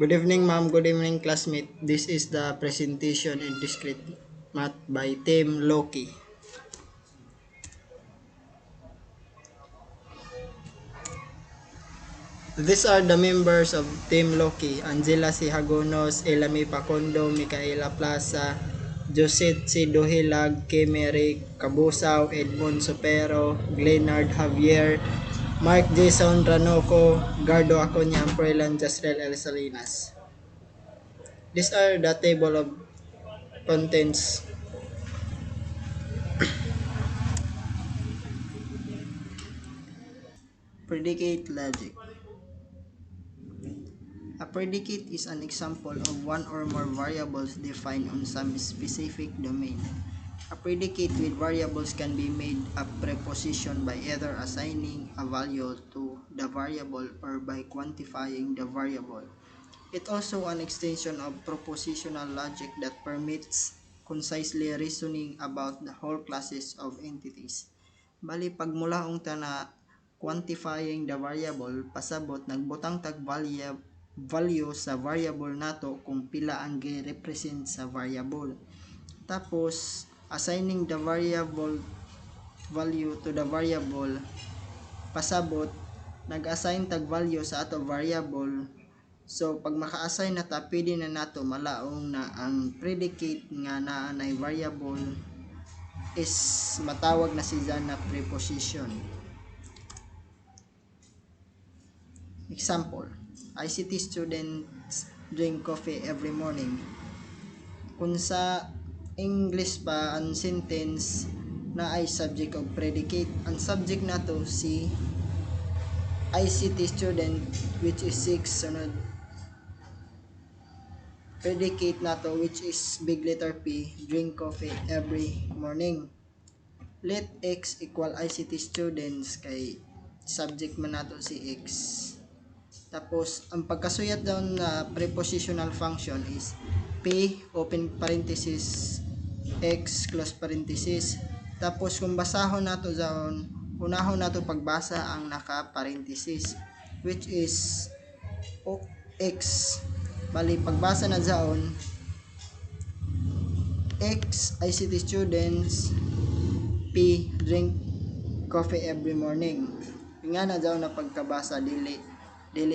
Good evening, ma'am. Good evening, classmate. This is the presentation in discrete math by Team Lowkey. These are the members of Team Lowkey: Angela C. Hagonos, Elami Pacondo, Micaela Plaza, Josette C. Duhilag, Kimeri Cabusaw, Edmond Sopero, Glenard Javier, Mark Jason Ranoco, Gardo Aconya, Prelan Jasrel El Salinas. These are the table of contents. Predicate logic. A predicate is an example of one or more variables defined on some specific domain. A predicate with variables can be made a preposition by either assigning a value to the variable or by quantifying the variable. It also an extension of propositional logic that permits concisely reasoning about the whole classes of entities. Bali pagmulaong ta na quantifying the variable, pasabot nagbutang tag value sa variable nato kung pila ang gi-represent sa variable. Tapos assigning the variable value to the variable, pasabot nag-assign tag value sa ato variable. So pag maka-assign na ta, pwede na nato malaong na ang predicate nga naa nay variable is matawag na siya na preposition. Example, ICT students drink coffee every morning. Kung sa English pa ang sentence na ay subject of predicate, ang subject nato si ICT student which is 6, sunod predicate nato which is big letter P, drink coffee every morning. Let X equal ICT students kay subject man nato si X. Tapos ang pagkasuyat daw na prepositional function is P open parenthesis X close parenthesis. Tapos kung basahon nato daw, unahon nato pagbasa ang naka parenthesis which is X. Bali pagbasa na daon X ICT students, P drink coffee every morning. Nga na daw na pagkabasa dili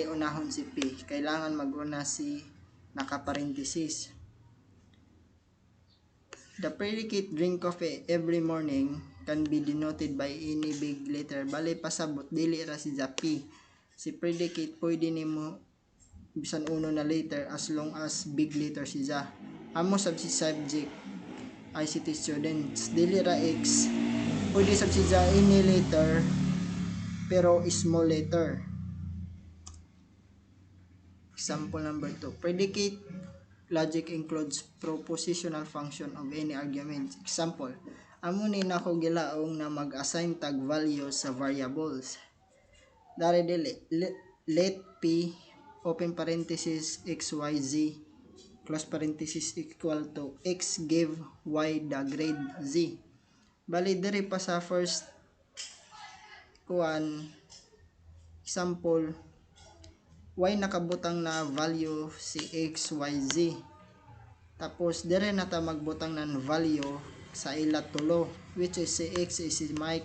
unahon si P, kailangan maguna si naka-parenthesis. The predicate drink coffee every morning can be denoted by any big letter. Bali pasabot dili ra si P. Si predicate pwede nimo bisan uno na letter as long as big letter siya. Amo sab si subject ICT students dili ra X, pwede sab siya any letter pero small letter. Example number 2. Predicate logic includes propositional function of any argument. Example, amo ni nako gilaong na mag-assign tag value sa variables. Dari dili let P open parenthesis xyz close parenthesis equal to x give y the grade z. Bali diri pa sa first example, y nakabutang na value si x, y, z. Tapos dire na ta magbutang ng value sa ila tulo which is si x is si Mike,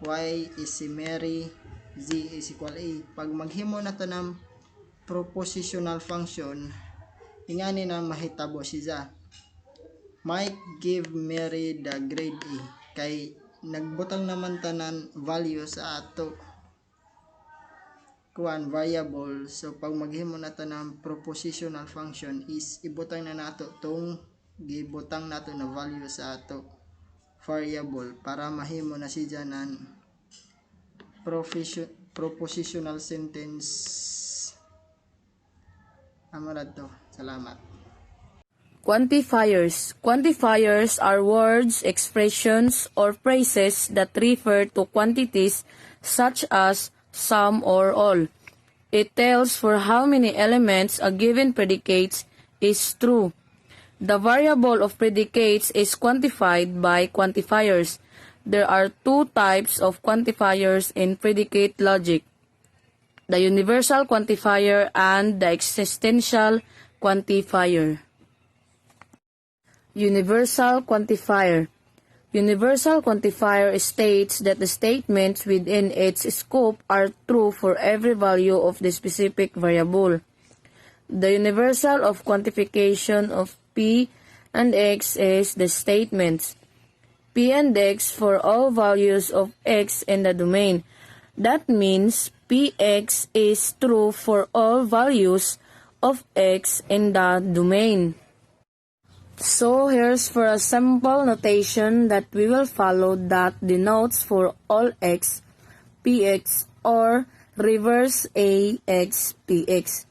y is si Mary, z is equal a. Pag maghimo na ta ng propositional function, ingani na mahitabo siya. Mike give Mary the grade A kay nagbutang naman tanan value sa ato variable. So pag maghimo na ta ng propositional function is ibutang na nato tong gibutang nato na value sa ato variable para mahimo na siya ng propositional sentence. Amarad to. Salamat. Quantifiers. Quantifiers are words, expressions, or phrases that refer to quantities such as some or all. It tells for how many elements a given predicate is true. The variable of predicates is quantified by quantifiers. There are two types of quantifiers in predicate logic. the universal quantifier, and the existential quantifier. Universal quantifier. Universal quantifier states that the statements within its scope are true for every value of the specific variable. The universal of quantification of P and X is the statements P and X for all values of X in the domain. That means Px is true for all values of X in the domain. So here's for a simple notation that we will follow that denotes for all X, Px or reverse A X Px.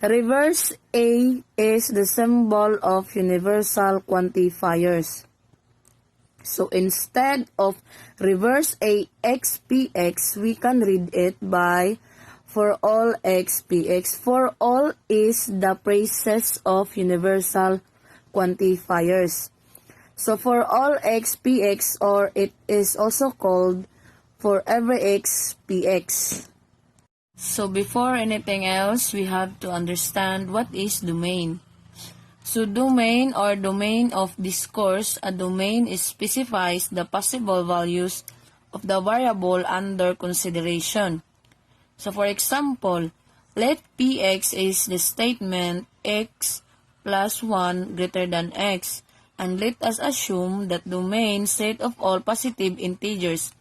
Reverse A is the symbol of universal quantifiers. So instead of reverse A X Px, we can read it by for all X Px. For all is the process of universal quantifiers. So for all X Px, or it is also called for every X Px. So before anything else, we have to understand what is domain. So domain or domain of discourse, a domain specifies the possible values of the variable under consideration. So for example, let Px is the statement x plus 1 greater than x, and let us assume that domain set of all positive integers.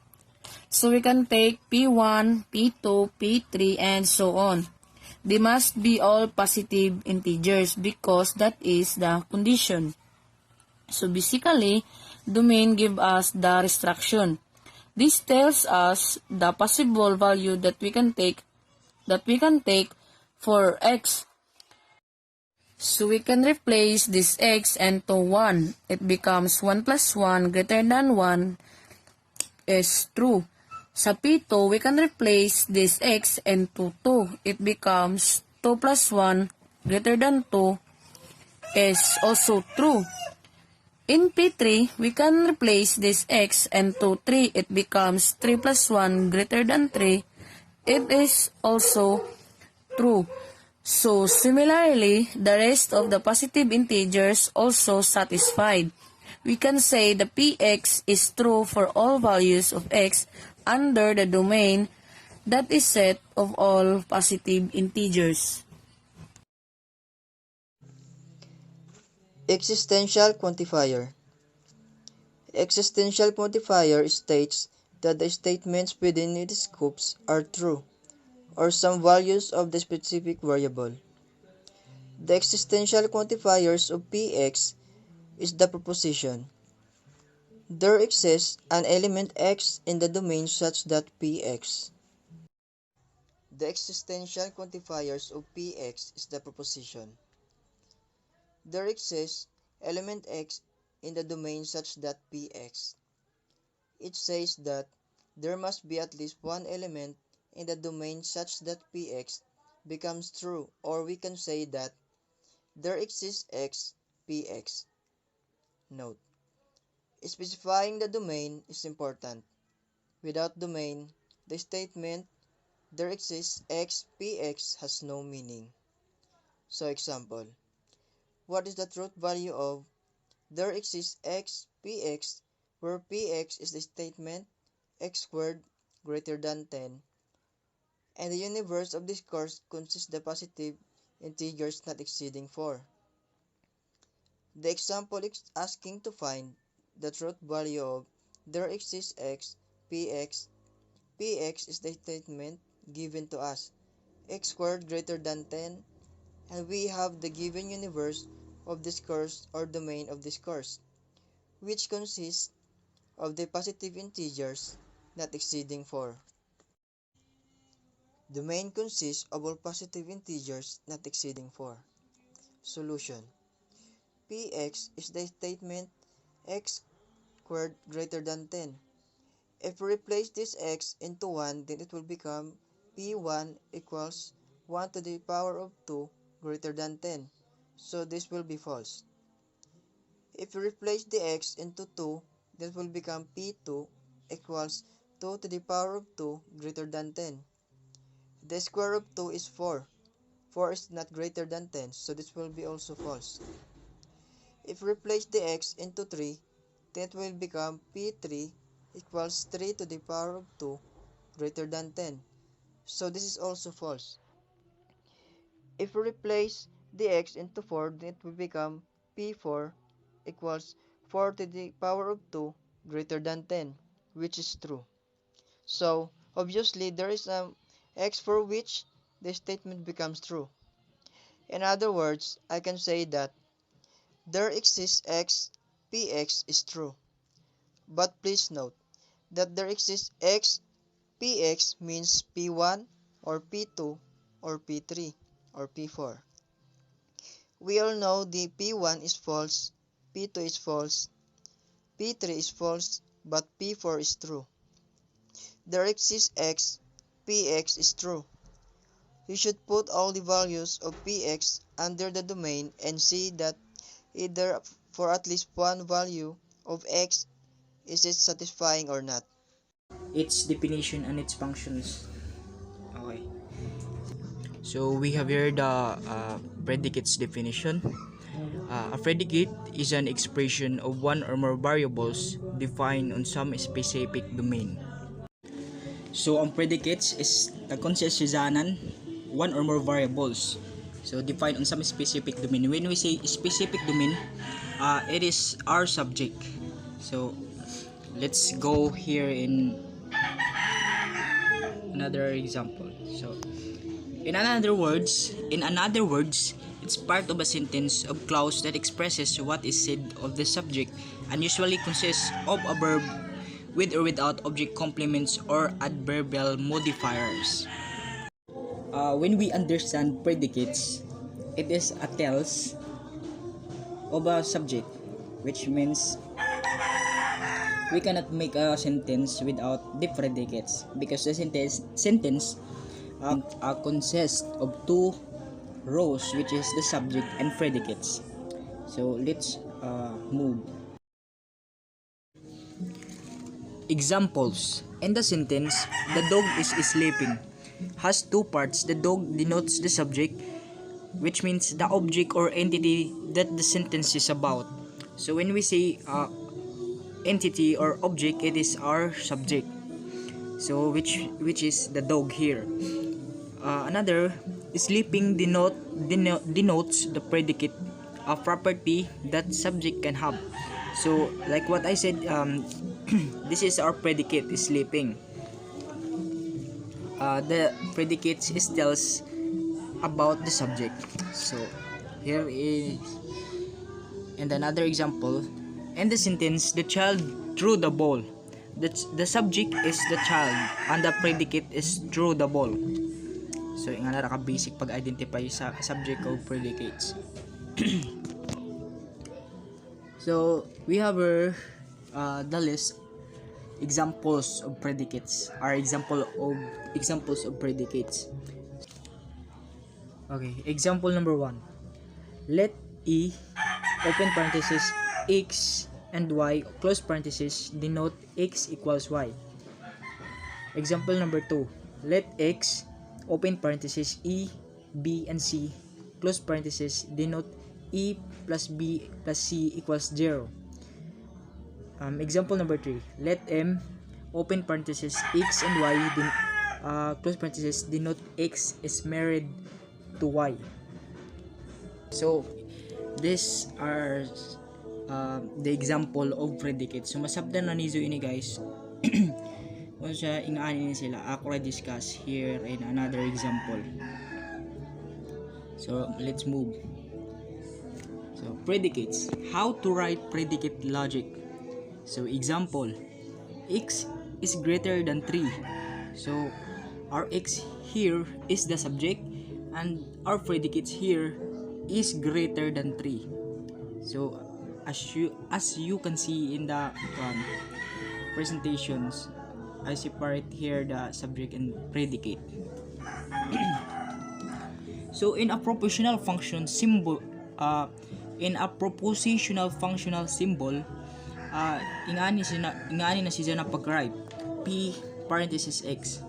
So we can take P1, P2, P3, and so on. They must be all positive integers because that is the condition. So basically, domain gives us the restriction. This tells us the possible value that we can take for x. So we can replace this x into 1. It becomes 1 plus 1 greater than 1 is true. Sa P2, we can replace this x into 2. It becomes 2 plus 1 greater than 2 is also true. In P3, we can replace this x into 3. It becomes 3 plus 1 greater than 3. It is also true. So, similarly, the rest of the positive integers also satisfied. We can say the Px is true for all values of x under the domain that is set of all positive integers. Existential quantifier. Existential quantifier states that the statements within its scopes are true, or some values of the specific variable. The existential quantifiers of Px is the proposition. There exists an element x in the domain such that Px. The existential quantifiers of Px is the proposition. There exists element x in the domain such that Px. It says that there must be at least one element in the domain such that Px becomes true, or we can say that there exists x Px. Note: specifying the domain is important. Without domain, the statement there exists x Px has no meaning. So example, what is the truth value of there exists x Px, where Px is the statement x squared greater than 10, and the universe of this course consists the positive integers not exceeding 4. The example is asking to find the truth value of there exists x Px. Px is the statement given to us, x squared greater than 10, and we have the given universe of this course or domain of this course, which consists of the positive integers not exceeding 4. Domain consists of all positive integers not exceeding 4. Solution: Px is the statement x squared greater than 10. If we replace this x into 1, then it will become P1 equals 1 to the power of 2 greater than 10. So this will be false. If we replace the x into 2, that will become P2 equals 2 to the power of 2 greater than 10. The square root of 2 is 4. 4 is not greater than 10, so this will be also false. If we replace the x into 3, then it will become p3 equals 3 to the power of 2 greater than 10. So this is also false. If we replace the x into 4, then it will become p4 equals 4 to the power of 2 greater than 10, which is true. So, obviously, there is an x for which the statement becomes true. In other words, I can say that there exists x, px is true. But please note that there exists x, px means p1 or p2 or p3 or p4. We all know the p1 is false, p2 is false, p3 is false, but p4 is true. There exists x, px is true. You should put all the values of px under the domain and see that either for at least one value of x is it satisfying or not. Its definition and its functions. Okay. So we have here the predicate's definition. A predicate is an expression of one or more variables defined on some specific domain. So ang predicates is nagkonsesisanan one or more variables. So defined on some specific domain. When we say specific domain, it is our subject. So let's go here in another example. So in another words, it's part of a sentence of clause that expresses what is said of the subject and usually consists of a verb with or without object complements or adverbial modifiers. When we understand predicates, it is a tells of a subject, which means we cannot make a sentence without the predicates because the sentence consists of two rows, which is the subject and predicates. So let's move. Examples. In the sentence, the dog is sleeping, has two parts. The dog denotes the subject, which means the object or entity that the sentence is about. So when we say entity or object, it is our subject. So which is the dog here. Another, sleeping denotes the predicate, a property that subject can have. So like what I said, this is our predicate, sleeping. The predicate tells about the subject. So here is and another example. In the sentence, the child threw the ball. The subject is the child and the predicate is threw the ball. So nga na basic pag-identify sa subject of predicates. So we have the list examples of predicates are examples of predicates. Okay, example number 1. Let E open parenthesis x and y close parenthesis denote x equals y. Example number 2. Let x open parenthesis e, b, and c close parenthesis denote e plus b plus c equals 0. Example number 3. Let m open parenthesis x and y close parenthesis denote x is married to y. So these are the example of predicates. So masabdan na nizo ini guys. Kung siya inaani sila, ako discuss here in another example. So let's move. So predicates. How to write predicate logic. So example, x is greater than 3. So our x here is the subject and our predicates here is greater than 3. So as you can see in the presentations, I separate here the subject and predicate. So in a propositional function symbol, functional symbol, ingani na siya na pag-write p parenthesis x.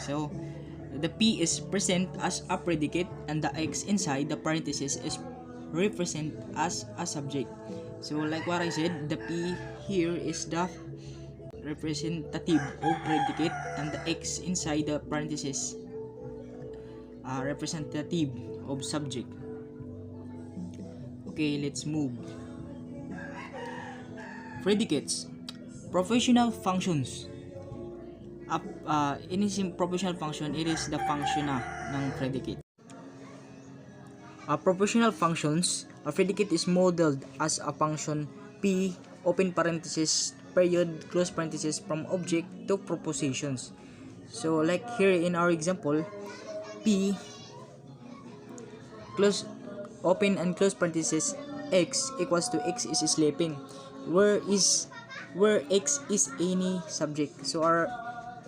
So the P is present as a predicate and the X inside the parenthesis is represent as a subject. So like what I said, the P here is the representative of predicate and the X inside the parenthesis representative of subject. Okay, let's move. Predicates. Professional functions. In professional function, it is the function ng predicate. Propositional functions, a predicate is modeled as a function P, open parenthesis, period, close parenthesis, from object to propositions. So like here in our example, P, close, open and close parenthesis, X equals to X is sleeping, where X is any subject. So our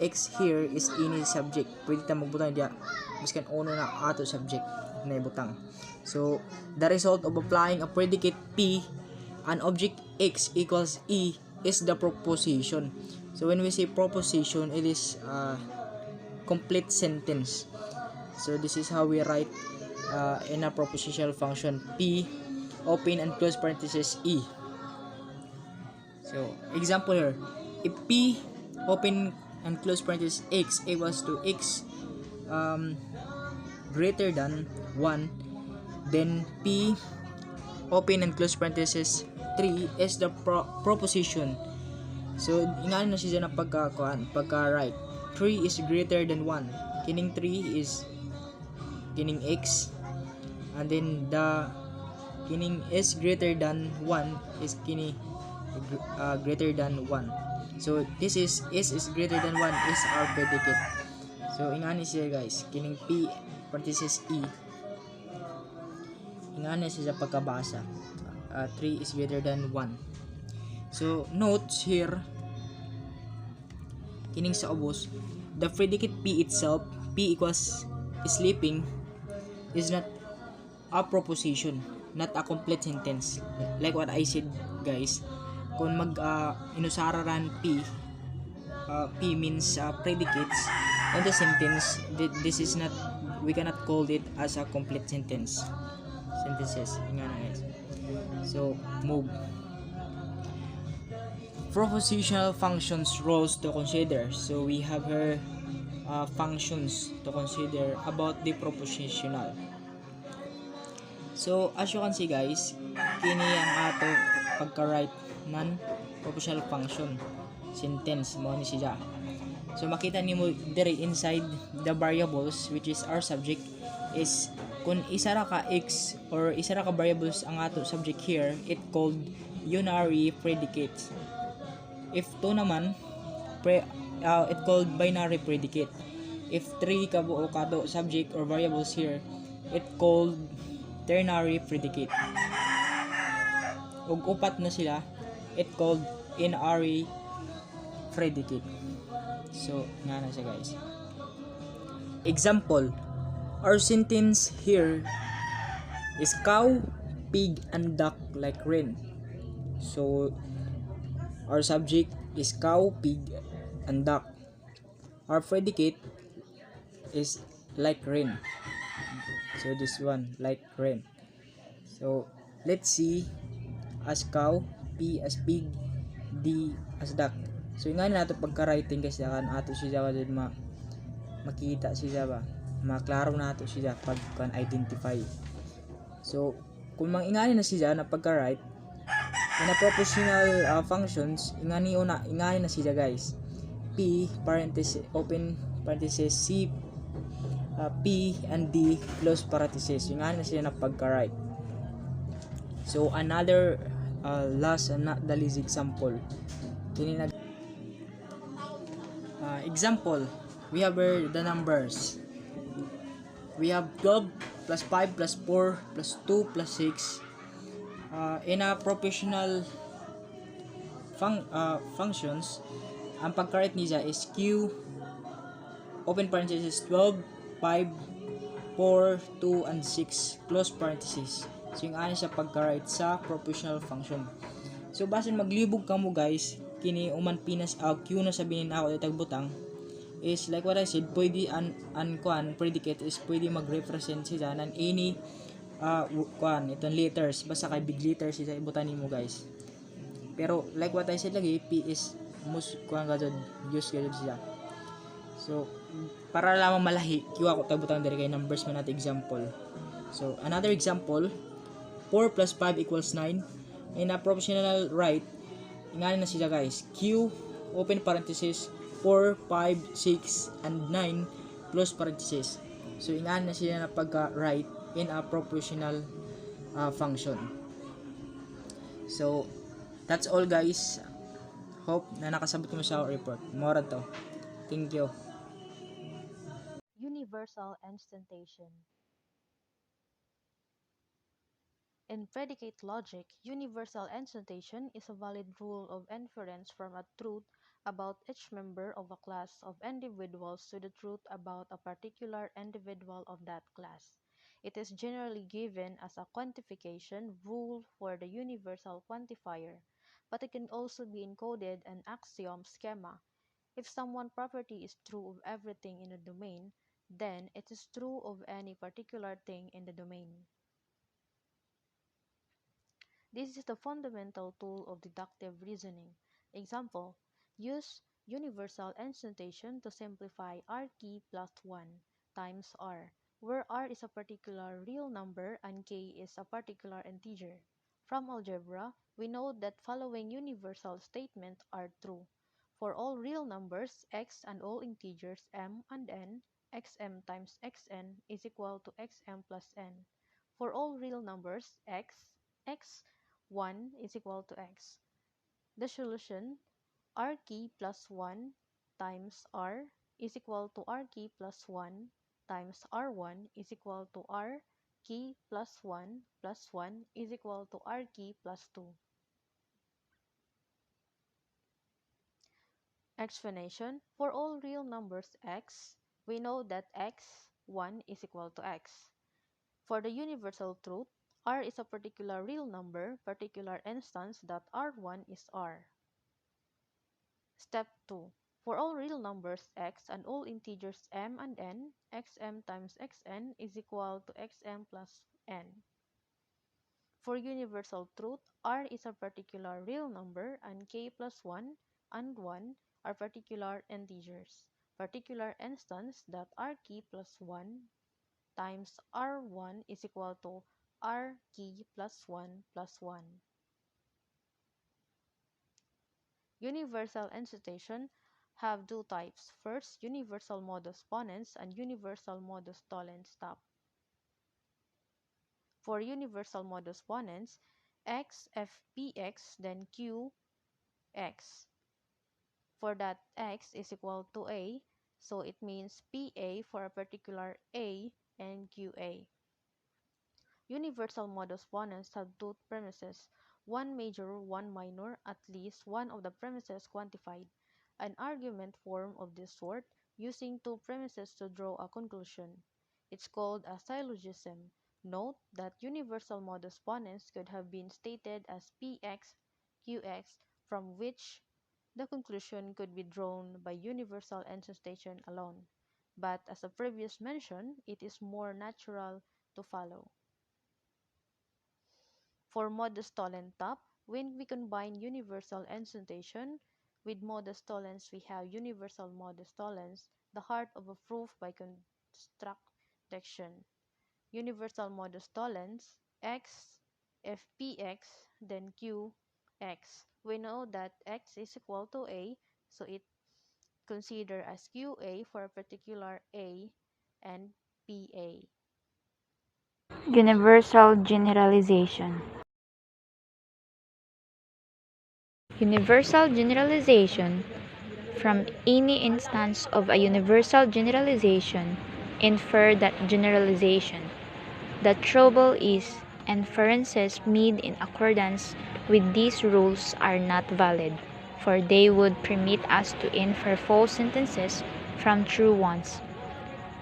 X here is any subject. Pwede tayo magbutang diya miskan ono na ato subject na ibutang. So the result of applying a predicate P an object X equals E is the proposition. So when we say proposition, it is a complete sentence. So this is how we write in a propositional function P, open and close parenthesis, E. So example here, if P, open and close parenthesis, X equals to X greater than 1, then P, open and close parenthesis, 3 is the proposition. So ingano na siya na pagka-write. 3 is greater than 1. Kining 3 is kining X, and then the kining is greater than 1 is kini greater than 1. So this is S is greater than 1 is our predicate. So ingani siya guys, kining P parenthesis E, ingani siya pagkabasa. 3 is greater than 1. So notes here, kining sa ubos, the predicate P itself, P equals sleeping, is not a proposition, not a complete sentence. Like what I said guys, kung inusararan P, P means predicates in the sentence, this is not, we cannot call it as a complete sentences. Ingana guys. So move. Propositional functions roles to consider. So we have here functions to consider about the propositional. So as you can see guys, kini ang ato pagka-write nan propositional function sentence mo ni siya. So makita nimo dire inside the variables which is our subject is kung isa ra ka X or isa ra ka variables ang ato subject here, it called unary predicates. If 2 naman, it called binary predicate. If 3 ka buo kado subject or variables here, it called ternary predicate. Ug upat na sila, it called n-ary predicate. So nga na siya guys. Example, our sentence here is cow, pig, and duck like rain. So our subject is cow, pig, and duck. Our predicate is like rain. So this one, like rain. So let's see, as cow, P as pig, D as duck. So nga nato pagka-writing guys, kan ato siya din makita siya ba, maklaro nato siya pag kan identify. So kung mangingani na siya na pagka-write in a propositional functions, ingani na siya guys. P parenthesis, open parenthesis, C, P and D close parenthesis. Ingani na siya na pagka-write. So another last and not the least example. Example, we have the numbers. We have 12 plus 5 plus 4 plus 2 plus 6. In a propositional functions, ang pagka-write niya is Q, open parenthesis, 12, 5, 4, 2, and 6, close parenthesis. So yung ano siya pagka-write sa propositional function. So basin maglibog ka mo guys, kini uman pinas Q na sabihin ako itagbutang, is like what I said, pwede predicate is pwede mag-represent siya ng any itong letters, basta kay big letters siya ibutan nimo guys. Pero like what I said lagi, P is most use gadud siya. So para lamang malahi, kiwa ko tayo butang diri kay numbers man natin example. So another example, 4 plus 5 equals 9. In a proportional right, ingani na siya guys, Q open parenthesis 4, 5, 6, and 9 close parenthesis. So ingani na siya na pagka-right in a proportional function. So that's all guys. Hope na nakasabot mo sa report. Mora to. Thank you. Universal instantation. In predicate logic, universal instantation is a valid rule of inference from a truth about each member of a class of individuals to the truth about a particular individual of that class. It is generally given as a quantification rule for the universal quantifier, but it can also be encoded in axiom schema. If some one property is true of everything in a domain, then it is true of any particular thing in the domain. This is the fundamental tool of deductive reasoning. Example: use universal instantation to simplify r key plus 1 times r, where r is a particular real number and k is a particular integer. From algebra, we know that following universal statements are true. For all real numbers x and all integers m and n, xm times xn is equal to xm plus n. For all real numbers x1 is equal to x. The solution, r key plus 1 times r is equal to r key plus 1 times r1 is equal to r key plus 1 is equal to r key plus 2. Explanation: for all real numbers x, we know that x1 is equal to x. For the universal truth, r is a particular real number, particular instance that r1 is r. Step 2. For all real numbers x and all integers m and n, xm times xn is equal to xm plus n. For universal truth, r is a particular real number and k plus 1 and 1 are particular integers, particular instance that r key plus 1 times r1 is equal to r key plus 1 plus 1. Universal instantation have two types. First, universal modus ponens and universal modus tollens top. For universal modus ponens, x f px then qx. For that x is equal to a, so it means pa for a particular a and qa. Universal modus ponens have two premises, one major, one minor, at least one of the premises quantified. An argument form of this sort, using two premises to draw a conclusion. It's called a syllogism. Note that universal modus ponens could have been stated as px, qx, from which the conclusion could be drawn by universal instantation alone. But as a previous mentioned, it is more natural to follow. For modus tollens top, when we combine universal instantation with modus tollens, we have universal modus tollens, the heart of a proof by construction. Universal modus tollens, x, if px, then qx. We know that x is equal to a, so it considered as qa for a particular a and pa. Universal generalization. Universal generalization. From any instance of a universal generalization, infer that generalization. The trouble is, inferences made in accordance with these rules are not valid, for they would permit us to infer false sentences from true ones.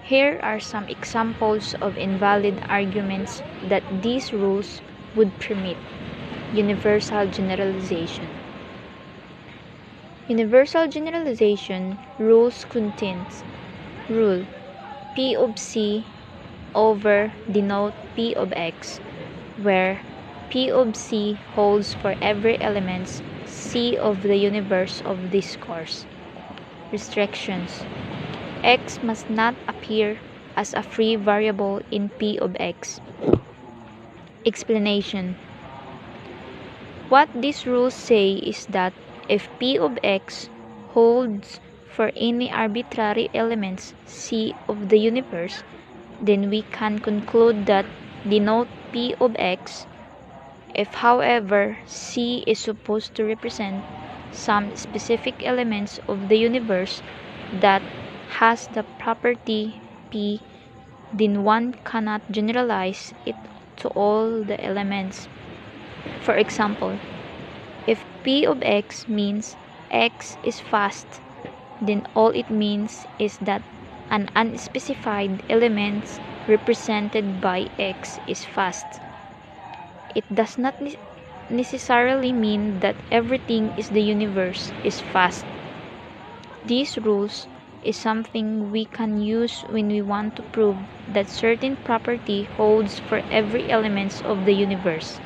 Here are some examples of invalid arguments that these rules would permit. Universal generalization. Universal generalization rules contains rule P of C over denote P of X, where P of C holds for every element C of the universe of this course. Restrictions: X must not appear as a free variable in P of X. Explanation: what these rules say is that if P of X holds for any arbitrary elements C of the universe, then we can conclude that denote P of X. If, however, C is supposed to represent some specific elements of the universe that has the property P, then one cannot generalize it to all the elements. For example, if P of X means X is fast, then all it means is that an unspecified element represented by X is fast. It does not necessarily mean that everything in the universe is fast. These rules is something we can use when we want to prove that certain property holds for every element of the universe.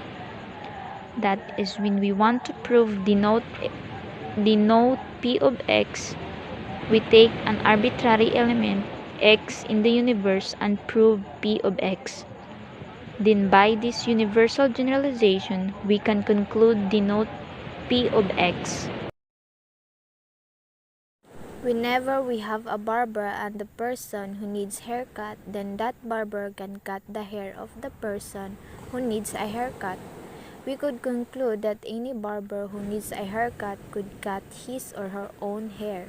That is when we want to prove denote P of X, we take an arbitrary element X in the universe and prove P of X. Then by this universal generalization, we can conclude denote P of X. Whenever we have a barber and the person who needs haircut, then that barber can cut the hair of the person who needs a haircut. We could conclude that any barber who needs a haircut could cut his or her own hair.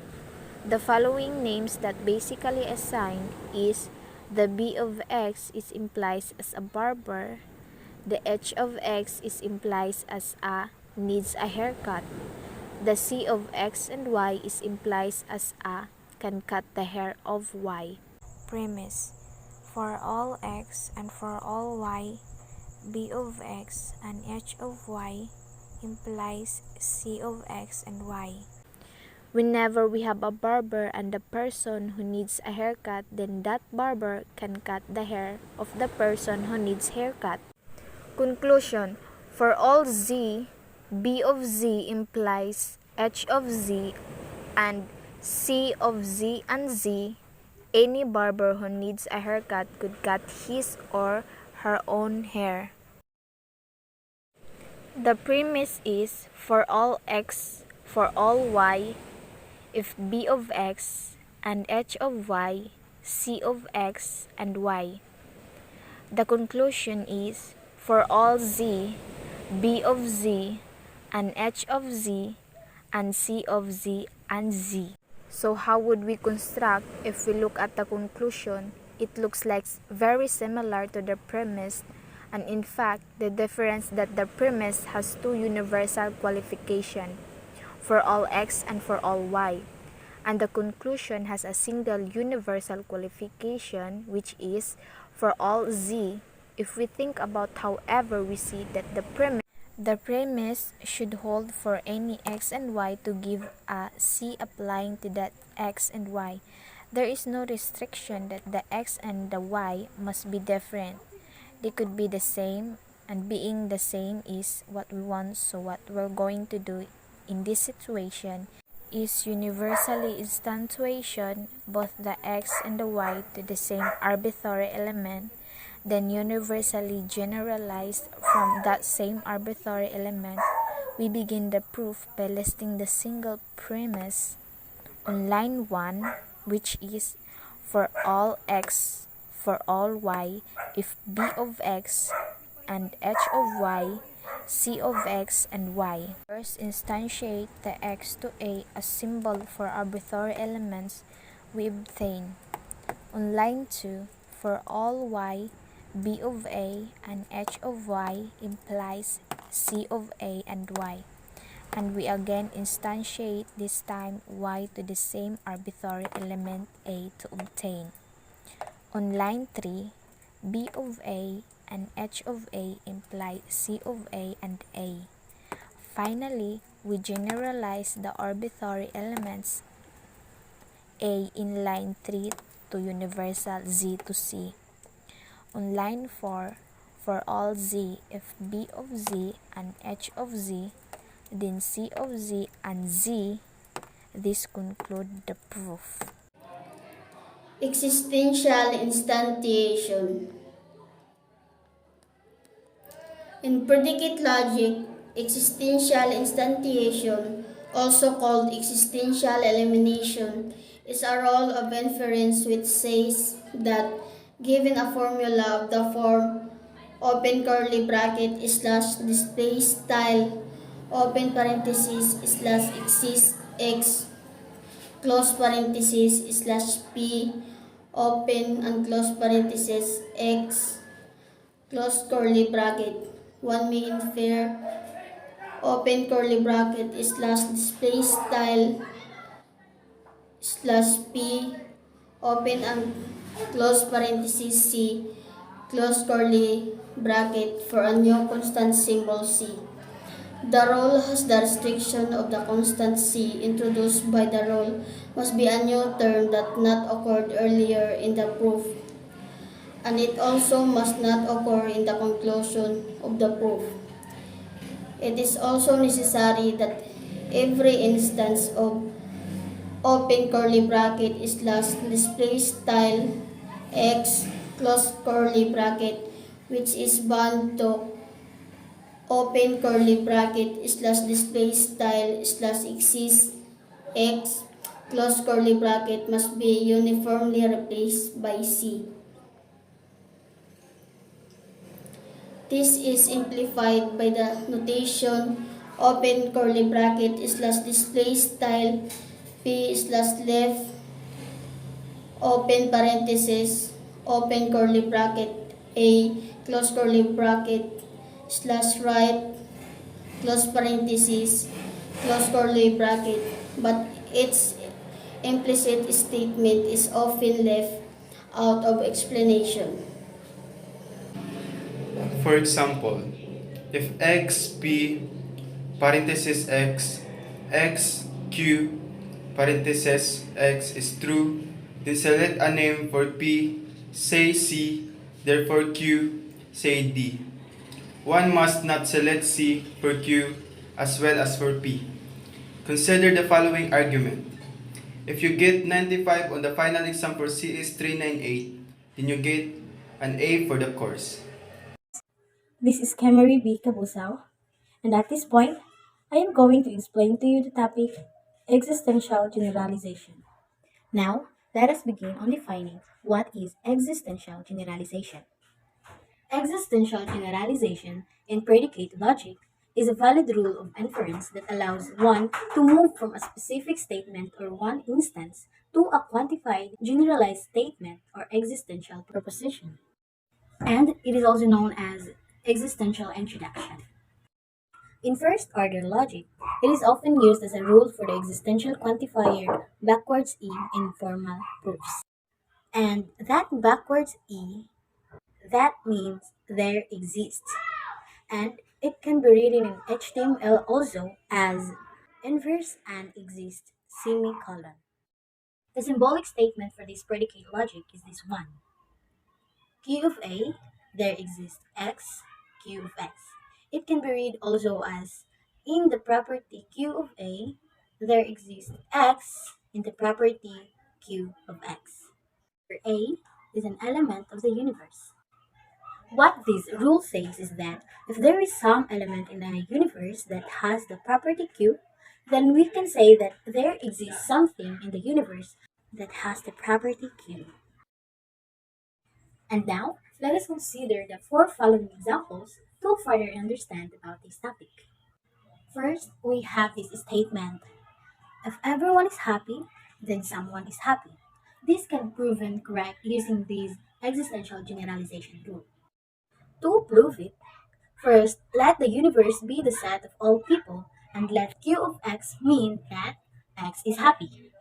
The following names that basically assign is the B of X is implies as a barber, the H of X is implies as a needs a haircut, the C of X and Y is implies as a can cut the hair of Y. Premise: for all X and for all Y, B of X and H of Y implies C of X and Y. Whenever we have a barber and the person who needs a haircut, then that barber can cut the hair of the person who needs haircut. Conclusion: for all Z, B of Z implies H of Z and C of Z and Z. Any barber who needs a haircut could cut his or her own hair. The premise is for all X, for all Y, if B of X and H of Y, C of X and Y. The conclusion is for all Z, B of Z and H of Z and C of Z and Z. So how would we construct if we look at the conclusion? It looks like very similar to the premise, and in fact, the difference that the premise has two universal qualification, for all X and for all Y, and the conclusion has a single universal qualification, which is for all Z. If we think about, however, we see that the premise should hold for any X and Y to give a C applying to that X and Y. There is no restriction that the X and the Y must be different. They could be the same, and being the same is what we want. So what we're going to do in this situation is universally instantiation both the X and the Y to the same arbitrary element, then universally generalized from that same arbitrary element. We begin the proof by listing the single premise on line 1, which is for all X, for all Y, if B of X and H of Y, C of X and Y. First, instantiate the X to A as symbol for arbitrary elements we obtain. On line 2, for all Y, B of A and H of Y implies C of A and Y. And we again instantiate this time Y to the same arbitrary element A to obtain. On line 3, B of A and H of A imply C of A and A. Finally, we generalize the arbitrary elements A in line 3 to universal Z to C. On line 4, for all Z, if B of Z and H of Z, then C of Z and Z, this conclude the proof. Existential instantiation. In predicate logic, existential instantiation, also called existential elimination, is a role of inference which says that given a formula of the form open curly bracket slash display style open parenthesis slash exists x close parenthesis slash p open and close parenthesis x close curly bracket. One may infer open curly bracket slash display style slash p open and close parenthesis c close curly bracket for a new constant symbol c. The rule has the restriction of the constant c introduced by the rule must be a new term that not occurred earlier in the proof, and it also must not occur in the conclusion of the proof. It is also necessary that every instance of open curly bracket slash display style x close curly bracket which is bound to open curly bracket slash display style slash exists x close curly bracket must be uniformly replaced by c. This is simplified by the notation open curly bracket slash display style p slash left open parenthesis open curly bracket a close curly bracket slash right close parenthesis close curly bracket, but its implicit statement is often left out of explanation. For example, if x p parenthesis x x q parenthesis x is true, then select a name for p, say c, therefore q, say d. One must not select c for q as well as for p. Consider the following argument. If you get 95 on the final exam for CS 398, then you get an A for the course. This is Kemery B. Cabusao, and at this point, I am going to explain to you the topic existential generalization. Now, let us begin on defining what is existential generalization. Existential generalization in predicate logic is a valid rule of inference that allows one to move from a specific statement or one instance to a quantified generalized statement or existential proposition. And it is also known as existential introduction. In first order logic, it is often used as a rule for the existential quantifier backwards E in formal proofs. And that backwards E, that means there exists. And it can be written in HTML also as inverse and exist semicolon. The symbolic statement for this predicate logic is this one. Q of A, there exists X, Q of X. It can be read also as in the property Q of A, there exists X in the property Q of X. Where A is an element of the universe. What this rule says is that if there is some element in the universe that has the property Q, then we can say that there exists something in the universe that has the property Q. And now, let us consider the four following examples to further understand about this topic. First, we have this statement. If everyone is happy, then someone is happy. This can be proven correct using this existential generalization rule. To prove it, first, let the universe be the set of all people and let Q of X mean that X is happy.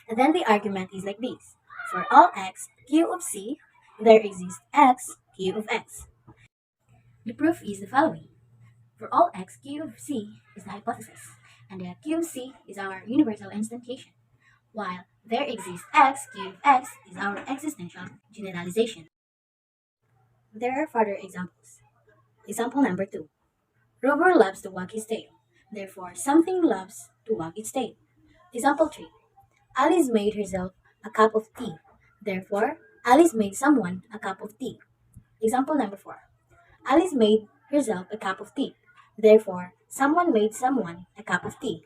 And then the argument is like this. For all X, Q of C, there exists X, Q of X. The proof is the following. For all X, Q of C is the hypothesis. and the cube C is our universal instantiation, while there exists X cube X is our existential generalization. There are further examples. Example number 2. Rover loves to wag his tail. Therefore, something loves to wag its tail. Example 3. Alice made herself a cup of tea. Therefore, Alice made someone a cup of tea. Example number 4. Alice made herself a cup of tea. Therefore, someone made someone a cup of tea.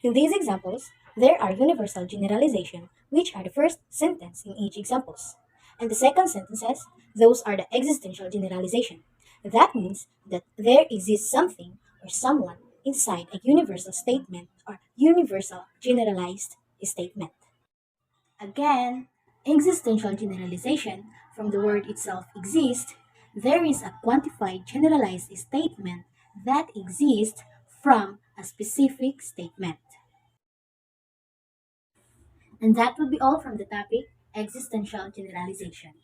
In these examples, there are universal generalization, which are the first sentence in each examples. And the second sentences, those are the existential generalization. That means that there exists something or someone inside a universal statement or universal generalized statement. Again, existential generalization, from the word itself exist, there is a quantified generalized statement that exists from a specific statement. And that would be all from the topic existential generalization.